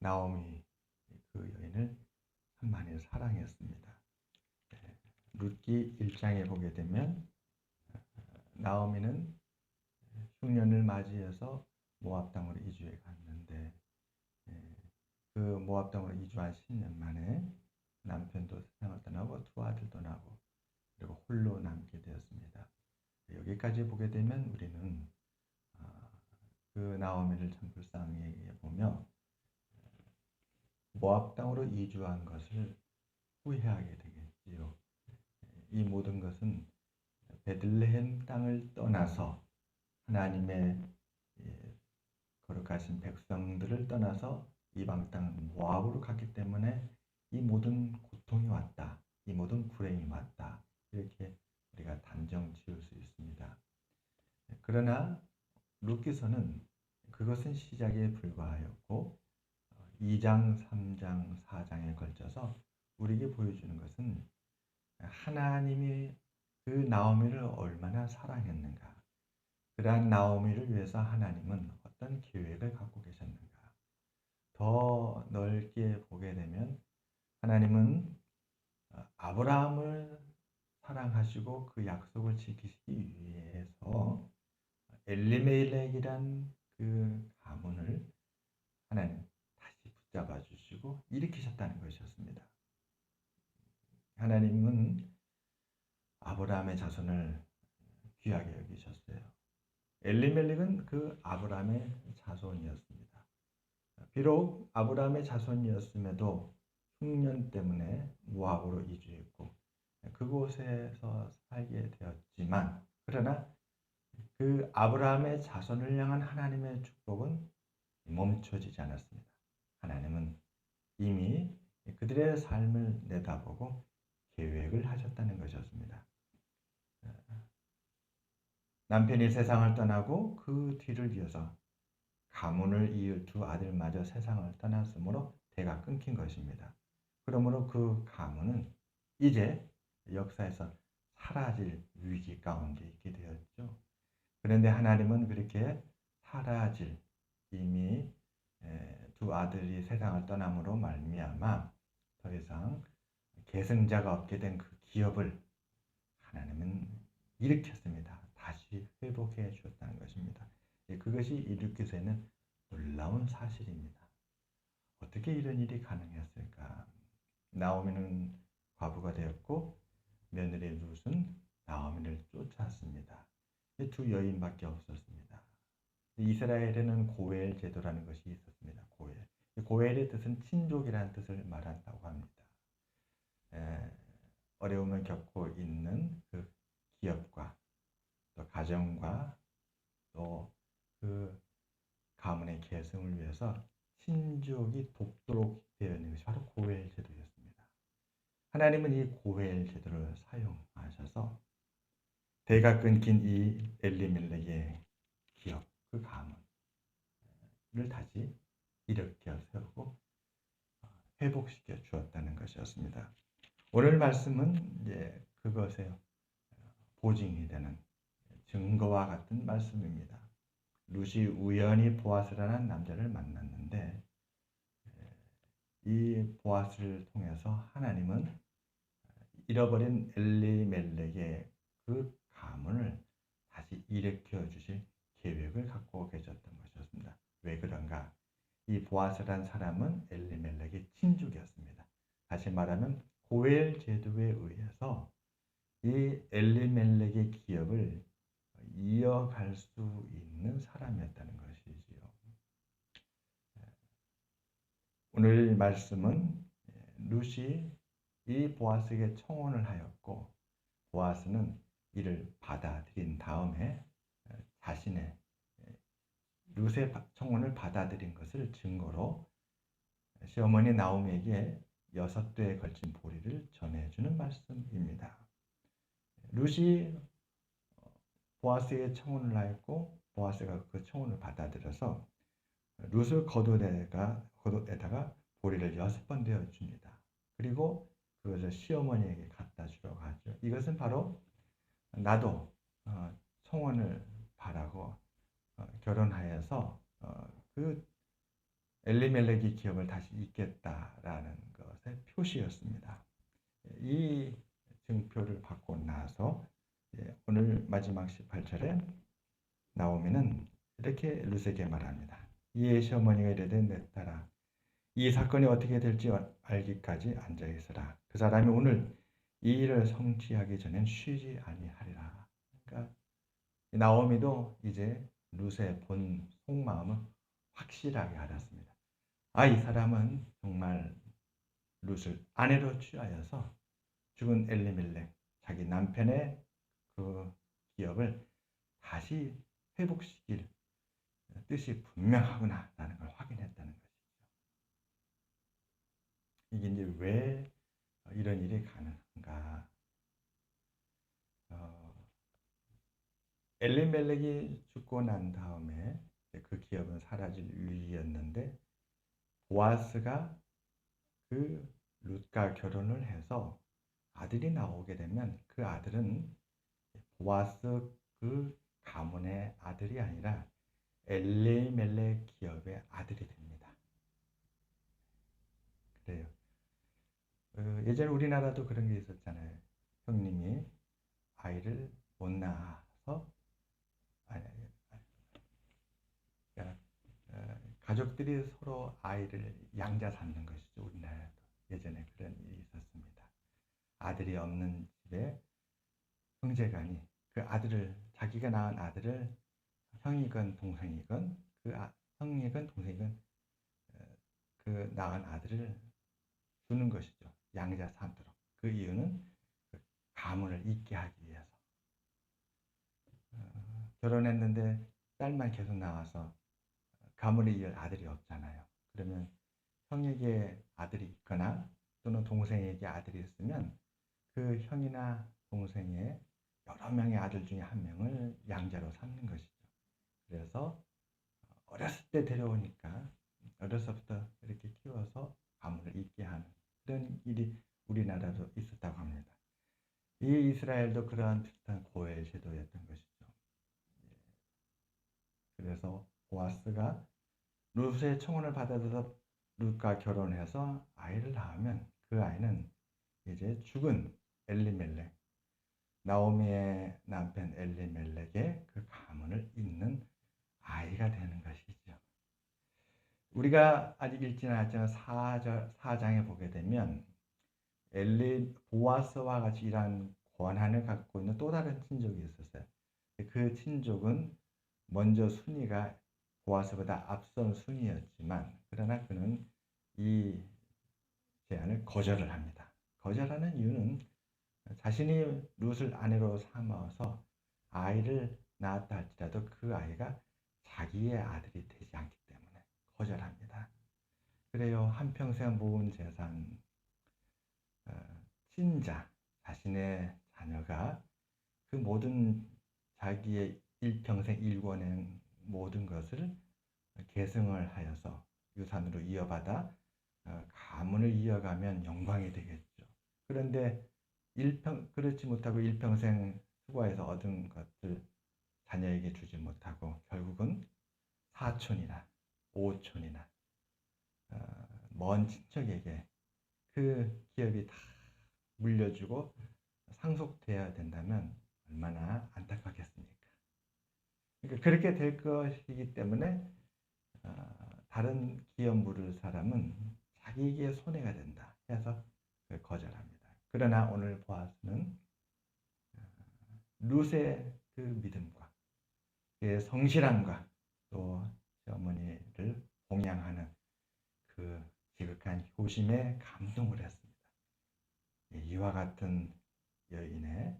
나오미 그 여인을 참 많이 사랑했습니다. 룻기 1장에 보게 되면 나오미는 흉년을 맞이해서 모압 땅으로 이주해 갔는데 그 모압 땅으로 이주한 10년 만에 남편도 세상을 떠나고 두 아들도 나고 그리고 홀로 남게 되었습니다. 여기까지 보게 되면 우리는 그 나오미를 참 불쌍히 보며 모압 땅으로 이주한 것을 후회하게 되겠지요. 이 모든 것은 베들레헴 땅을 떠나서 하나님의 거룩하신 백성들을 떠나서 이방 땅 모압으로 갔기 때문에 이 모든 고통이 왔다. 이 모든 불행이 왔다. 이렇게 우리가 단정 지을 수 있습니다. 그러나 룻기서는 그것은 시작에 불과하였고 2장, 3장, 4장에 걸쳐서 우리에게 보여주는 것은 하나님이 그 나오미를 얼마나 사랑했는가. 그러한 나오미를 위해서 하나님은 어떤 계획을 갖고 계셨는가. 더 넓게 보게 되면 하나님은 아브라함을 사랑하시고 그 약속을 지키시기 위해서 엘리멜렉이란 그 가문을 하나님 다시 붙잡아 주시고 일으키셨다는 것이었습니다. 하나님은 아브라함의 자손을 귀하게 여기셨어요. 엘리멜렉은 그 아브라함의 자손이었습니다. 비록 아브라함의 자손이었음에도 흉년 때문에 모압으로 이주했고 그곳에서 살게 되었지만 그러나 그 아브라함의 자손을 향한 하나님의 축복은 멈춰지지 않았습니다. 하나님은 이미 그들의 삶을 내다보고 계획을 하셨다는 것이었습니다. 남편이 세상을 떠나고 그 뒤를 이어서 가문을 이을 두 아들마저 세상을 떠났으므로 대가 끊긴 것입니다. 그러므로 그 가문은 이제 역사에서 사라질 위기 가운데 있게 되었죠. 그런데 하나님은 그렇게 사라질 이미 두 아들이 세상을 떠남으로 말미암아 더 이상 계승자가 없게 된 그 기업을 하나님은 일으켰습니다. 다시 회복해 주었다는 것입니다. 그것이 이룻기서에는 놀라운 사실입니다. 어떻게 이런 일이 가능했을까? 나오미는 과부가 되었고 며느리 룻은 나오미를 쫓았습니다. 두 여인밖에 없었습니다. 이스라엘에는 고엘 제도라는 것이 있었습니다. 고엘. 고엘의 뜻은 친족이라는 뜻을 말한다고 합니다. 어려움을 겪고 있는 그 기업과 또 가정과 또 그 가문의 계승을 위해서 친족이 돕도록 되어 있는 것이 바로 고엘 제도였습니다. 하나님은 이 고엘 제도를 사용하셔서 대가 끊긴 이 엘리멜렉의 기업, 그 가문을 다시 일으켜 세우고 회복시켜 주었다는 것이었습니다. 오늘 말씀은 이제 그것의 보증이 되는 증거와 같은 말씀입니다. 룻이 우연히 보아스라는 남자를 만났는데 이 보아스를 통해서 하나님은 잃어버린 엘리멜렉의 그 가문을 다시 일으켜 주실 계획을 갖고 계셨던 것이었습니다. 왜 그런가? 이 보아스란 사람은 엘리멜렉의 친족이었습니다. 다시 말하면 고엘 제도에 의해서 이 엘리멜렉의 기업을 이어갈 수 있는 사람이었다는 것이지요. 오늘 말씀은 룻이 이 보아스에게 청혼을 하였고 보아스는 이를 받아들인 다음에 자신의 룻의 청혼을 받아들인 것을 증거로 시어머니 나오미에게 6대에 걸친 보리를 전해주는 말씀입니다. 룻이 보아스에게 청혼을 하였고 보아스가 그 청혼을 받아들여서 룻을 겉옷에다가 보리를 6번 되어 줍니다. 그리고 그것을 시어머니에게 갖다 주려고 하죠. 이것은 바로 나도 청혼을 바라고 결혼하여서 그 엘리멜렉이 기업을 다시 잇겠다라는 것의 표시였습니다. 이 증표를 받고 나서 오늘 마지막 18절에 나오미는 이렇게 룻에게 말합니다. 이에 시어머니가 이르되 내 딸아 이 사건이 어떻게 될지 알기까지 앉아 있으라. 그 사람이 오늘 이 일을 성취하기 전엔 쉬지 아니하리라. 그러니까 나오미도 이제 룻의 본 속마음을 확실하게 알았습니다. 이 사람은 정말 룻을 아내로 취하여서 죽은 엘리멜렉 자기 남편의 그 기업을 다시 회복시킬 뜻이 분명하구나라는 걸 확인했다는 것이죠. 이게 이제 왜 이런 일이 가능한가? 엘리멜렉이 죽고 난 다음에 그 기업은 사라질 위기였는데 보아스가 그 룻과 결혼을 해서 아들이 나오게 되면 그 아들은 보아스 그 가문의 아들이 아니라 엘리멜렉 기업의 아들이 됩니다. 그래요. 예전에 우리나라도 그런 게 있었잖아요. 형님이 아이를 못 낳아서 그러니까 가족들이 서로 아이를 양자 삼는 것이죠. 우리나라도 예전에 그런 일이 있었습니다. 아들이 없는 집에 형제간이 그 아들을 자기가 낳은 아들을 형이건 동생이건 형이건 동생이건 그 낳은 아들을 주는 것이죠. 양자 삼도록. 그 이유는 그 가문을 잇게 하기 위해서. 결혼했는데 딸만 계속 나와서 가문을 이을 아들이 없잖아요. 그러면 형에게 아들이 있거나 또는 동생에게 아들이 있으면 그 형이나 동생의 여러 명의 아들 중에 한 명을 양자로 삼는 것이죠. 그래서 어렸을 때 데려오니까 어려서부터 이렇게 키워서 가문을 잇게 하는 그런 일이 우리나라도 있었다고 합니다. 이 이스라엘도 그러한 비슷한 고엘 제도였던 것이죠. 그래서 보아스가 룻의 청혼을 받아들여 룻과 결혼해서 아이를 낳으면 그 아이는 이제 죽은 엘리멜렉, 나오미의 남편 엘리멜렉의 그 가문을 잇는 아이가 되는 것이죠. 우리가 아직 읽지는 않았지만 4장에 보게 되면 보아스와 같이 이러한 권한을 갖고 있는 또 다른 친족이 있었어요. 그 친족은 먼저 순위가 보아스보다 앞선 순위였지만 그러나 그는 이 제안을 거절을 합니다. 거절하는 이유는 자신이 룻을 아내로 삼아서 아이를 낳았다 할지라도 그 아이가 자기의 아들이 되지 않기 때문에 거절합니다. 그래요. 한평생 모은 재산, 친자, 자신의 자녀가 그 모든 자기의 일평생 일궈낸 모든 것을 계승을 하여서 유산으로 이어받아 가문을 이어가면 영광이 되겠죠. 그런데 그렇지 못하고 일평생 수고해서 얻은 것들 자녀에게 주지 못하고 결국은 사촌이나 오촌이나 먼 친척에게 그 기업이 다 물려주고 상속되어야 된다면 얼마나 안타깝겠습니까? 그러니까 그렇게 될 것이기 때문에 다른 기업 물을 사람은 자기에게 손해가 된다 해서 거절합니다. 그러나 오늘 보아스는 룻의 그 믿음과 그의 성실함과 또 어머니를 봉양하는 그 지극한 효심에 감동을 했습니다. 이와 같은 여인의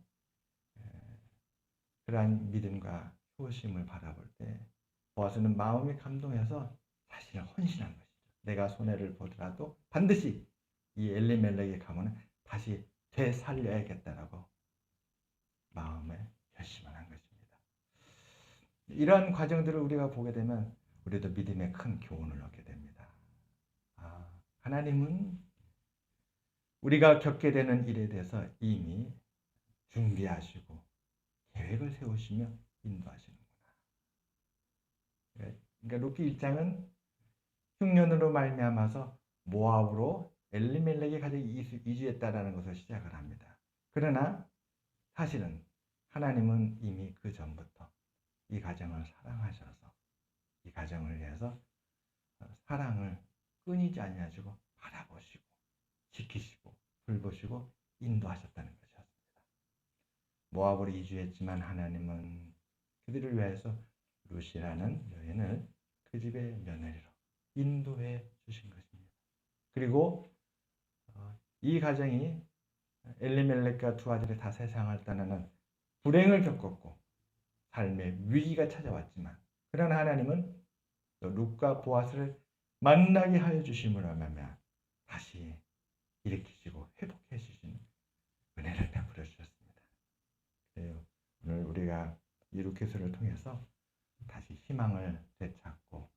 그러한 믿음과 효심을 바라볼 때 보아스는 마음이 감동해서 자신을 헌신한 것이죠. 내가 손해를 보더라도 반드시 이 엘리멜렉의 가문을 다시 되살려야겠다라고 마음에 결심을 한 것입니다. 이러한 과정들을 우리가 보게 되면 우리도 믿음의 큰 교훈을 얻게 됩니다. 하나님은 우리가 겪게 되는 일에 대해서 이미 준비하시고 계획을 세우시며 인도하시는구나. 그러니까 룻기 1장은 흉년으로 말미암아서 모압으로 엘리멜렉의 가족이 이주했다라는 것을 시작을 합니다. 그러나 사실은 하나님은 이미 그 전부터 이 가정을 사랑하셔서 이 가정을 위해서 사랑을 끊이지 아니하시고 바라보시고 지키시고 돌보시고 인도하셨다는 것이었습니다. 모압으로 이주했지만 하나님은 그들을 위해서 룻이라는 여인을 그 집의 며느리로 인도해 주신 것입니다. 그리고 이 가정이 엘리멜렉과 두 아들이 다 세상을 떠나는 불행을 겪었고 삶의 위기가 찾아왔지만 그러나 하나님은 룻과 보아스를 만나게 하여 주심으로 말미암아 다시 일으키시고 회복해 주시는 은혜를 베풀어 주셨습니다. 그래요. 오늘 우리가 이 루케스를 통해서 다시 희망을 되찾고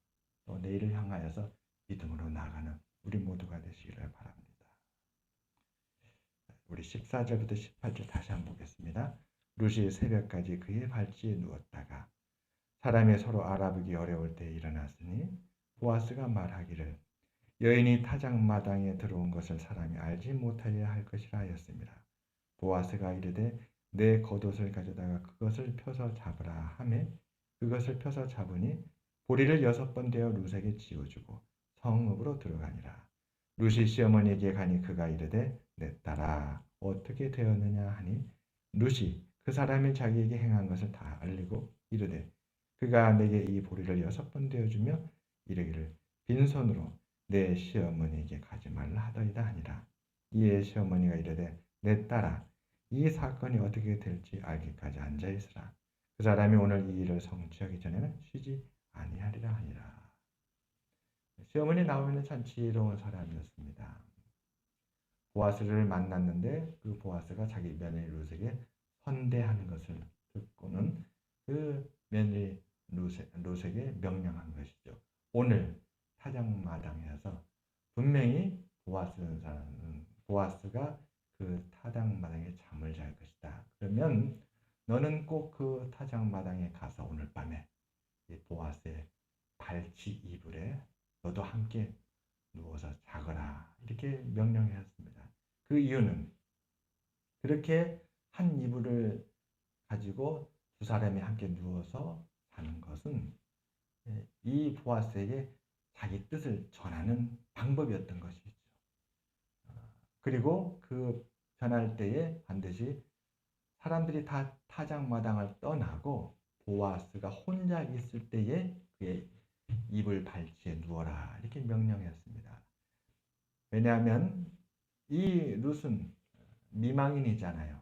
또 내일을 향하여서 믿음으로 나아가는 우리 모두가 되시기를 바랍니다. 우리 14절부터 18절 다시 한번 보겠습니다. 룻이 새벽까지 그의 발치에 누웠다가 사람이 서로 알아보기 어려울 때 일어났으니 보아스가 말하기를 여인이 타작마당에 들어온 것을 사람이 알지 못하려 할 것이라 하였습니다. 보아스가 이르되 내 겉옷을 가져다가 그것을 펴서 잡으라 하매 그것을 펴서 잡으니 보리를 6번 되어 룻에게 지어주고 성읍으로 들어가니라. 룻이 시어머니에게 가니 그가 이르되 내 딸아 어떻게 되었느냐 하니 룻이 그 사람이 자기에게 행한 것을 다 알리고 이르되 그가 내게 이 보리를 6번 되어주며 이르기를 빈손으로 내 시어머니에게 가지 말라 하더이다 하니라. 이에 시어머니가 이르되 내 딸아 이 사건이 어떻게 될지 알기까지 앉아있으라. 그 사람이 오늘 이 일을 성취하기 전에는 쉬지 아니하리라 하니라. 시어머니 나오미는 참 지혜로운 사람이었습니다. 보아스를 만났는데 그 보아스가 자기 며느리 룻에게 선대하는 것을 듣고는 그 며느리 룻에게 명령한 것이죠. 오늘 타작마당에서 분명히 보아스가 그 타작마당에 잠을 잘 것이다. 그러면 너는 꼭 그 타작마당에 가서 오늘 밤에 이 보아스의 발치 이불에 너도 함께 누워서 자거라. 이렇게 명령했습니다. 그 이유는 그렇게 한 이불을 가지고 두 사람이 함께 누워서 자는 것은 이 보아스에게 자기 뜻을 전하는 방법이었던 것이죠. 그리고 그 전할 때에 반드시 사람들이 다 타작마당을 떠나고 보아스가 혼자 있을 때에 그의 이불 발치에 누워라 이렇게 명령했습니다. 왜냐하면 이 룻은 미망인이잖아요.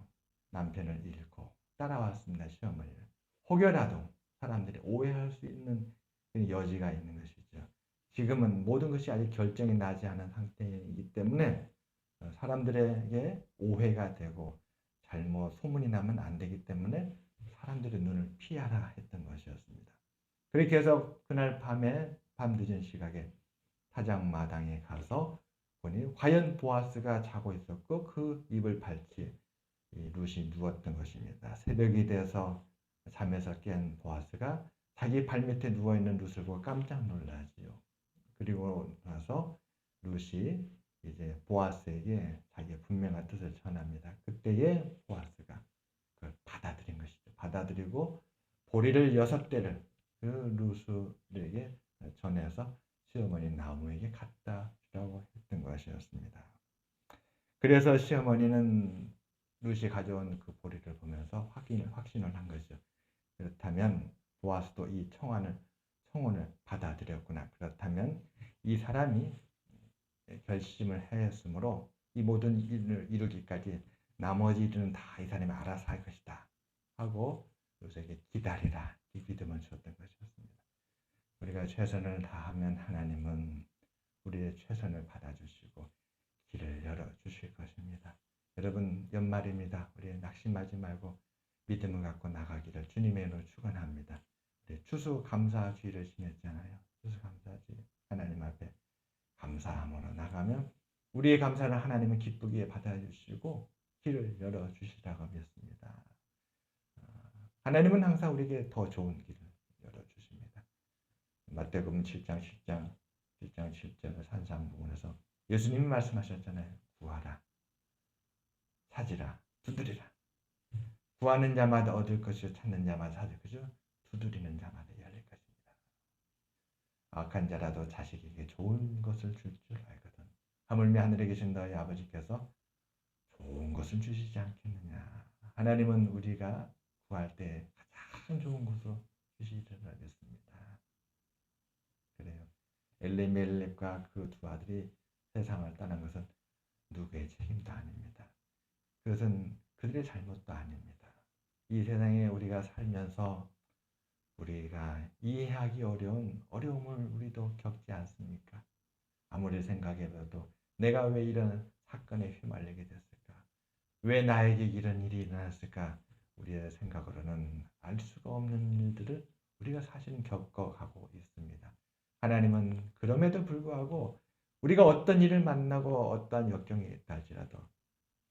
남편을 잃고 따라왔습니다. 시어머니를. 혹여라도 사람들이 오해할 수 있는 여지가 있는 것이죠. 지금은 모든 것이 아직 결정이 나지 않은 상태이기 때문에 사람들에게 오해가 되고 잘못 소문이 나면 안 되기 때문에 사람들의 눈을 피하라 했던 것이었습니다. 그렇게 해서 그날 밤에 밤늦은 시각에 타작마당에 가서 보니 과연 보아스가 자고 있었고 그 이불 발치에 룻이 누웠던 것입니다. 새벽이 돼서 잠에서 깬 보아스가 자기 발밑에 누워있는 룻을 보고 깜짝 놀라지요. 그리고 나서 룻이 이제 보아스에게 자기의 분명한 뜻을 전합니다. 그때에 보아스가 그걸 받아들인 것이죠. 받아들이고 보리를 6대를 그 룻에게 전해서 시어머니 나오미에게 갖다 주라고 했던 것이었습니다. 그래서 시어머니는 룻이 가져온 그 보리를 보면서 확신을 한 것이죠. 그렇다면 보아스도 이 청혼을 받아들였구나. 그렇다면 이 사람이 결심을 했으므로 이 모든 일을 이루기까지 나머지 일은 다 이 사람이 알아서 할 것이다 하고 룻에게 기다리라 이 믿음을 주었던 것이었습니다. 우리가 최선을 다하면 하나님은 우리의 최선을 받아주시고 길을 열어주실 것입니다. 여러분 연말입니다. 우리 낙심하지 말고 믿음을 갖고 나가기를 주님의 이름으로 축원합니다. 추수감사주의를 지냈잖아요. 추수감사주의 하나님 앞에 감사함으로 나가면 우리의 감사를 하나님은 기쁘게 받아주시고 길을 열어주시라고 믿습니다. 하나님은 항상 우리에게 더 좋은 길을 열어주십니다. 마태복음 7장 10장 7장 7절 산상 부분에서 예수님이 말씀하셨잖아요. 구하라, 찾으라, 두드리라. 구하는 자마다 얻을 것이요 찾는 자마다 찾을 것이요 두드리는 자마다 열릴 것입니다. 악한 자라도 자식에게 좋은 것을 줄 알거든. 하물며 하늘에 계신 너희 아버지께서 좋은 것을 주시지 않겠느냐. 하나님은 우리가 구할 때 가장 좋은 것을 주시리라 믿습니다. 그래요. 엘리멜렉과 그 두 아들이 세상을 떠난 것은 누구의 책임도 아닙니다. 그것은 그들의 잘못도 아닙니다. 이 세상에 우리가 살면서 우리가 이해하기 어려운 어려움을 우리도 겪지 않습니까? 아무리 생각해봐도 내가 왜 이런 사건에 휘말리게 됐을까? 왜 나에게 이런 일이 일어났을까? 우리의 생각으로는 알 수가 없는 일들을 우리가 사실은 겪어가고 있습니다. 하나님은 그럼에도 불구하고 우리가 어떤 일을 만나고 어떤 역경이 있다 할지라도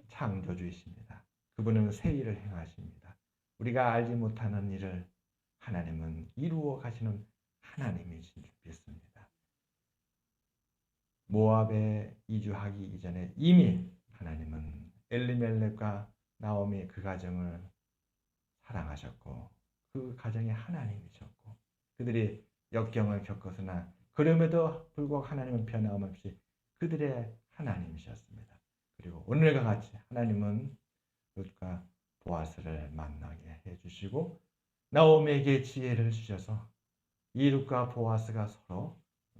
창조주이십니다. 그분은 새 일을 행하십니다. 우리가 알지 못하는 일을 하나님은 이루어 가시는 하나님이신 줄 믿습니다. 모압에 이주하기 이전에 이미 하나님은 엘리멜렉과 나오미 그 가정을 사랑하셨고 그 가정의 하나님이셨고 그들이 역경을 겪었으나 그럼에도 불구하고 하나님은 변함없이 그들의 하나님이셨습니다. 그리고 오늘과 같이 하나님은 룻과 보아스를 만나게 해주시고 나오미에게 지혜를 주셔서 이 룻과 보아스가 서로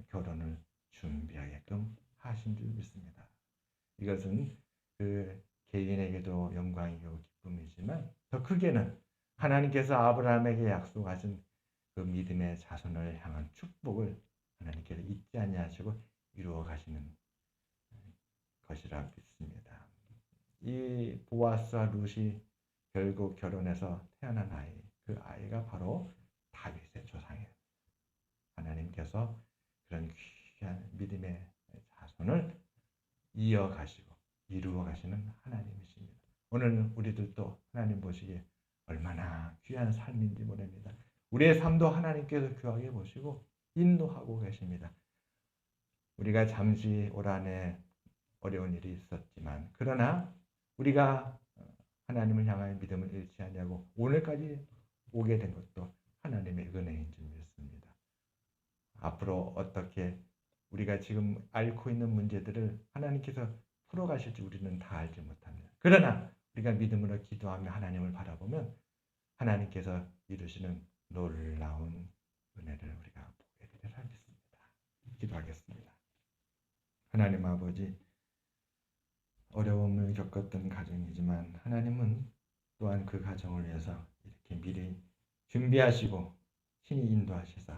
결혼을 준비하게끔 하신 줄 믿습니다. 이것은 그 개인에게도 영광이고 기쁨이지만 더 크게는 하나님께서 아브라함에게 약속하신 그 믿음의 자손을 향한 축복을 하나님께서 잊지 아니하시고 이루어 가시는 것이라 믿습니다. 이 보아스와 룻이 결국 결혼해서 태어난 아이, 그 아이가 바로 다윗의 조상이에요. 하나님께서 그런 귀한 믿음의 자손을 이어가시고 이루어 가시는 하나님이십니다. 오늘 우리들도 하나님 보시기에 얼마나 귀한 삶인지 모릅니다. 우리의 삶도 하나님께서 귀하게 보시고 인도하고 계십니다. 우리가 잠시 올 한해 어려운 일이 있었지만 그러나 우리가 하나님을 향하여 믿음을 잃지 아니하고 오늘까지 오게 된 것도 하나님의 은혜인 줄 믿습니다. 앞으로 어떻게 우리가 지금 앓고 있는 문제들을 하나님께서 풀어가실지 우리는 다 알지 못합니다. 그러나 우리가 믿음으로 기도하며 하나님을 바라보면 하나님께서 이루시는 놀라운 은혜를 우리가 보게 되리라 믿습니다. 기도하겠습니다. 하나님 아버지, 어려움을 겪었던 가정이지만 하나님은 또한 그 가정을 위해서 이렇게 미리 준비하시고 신이 인도하시사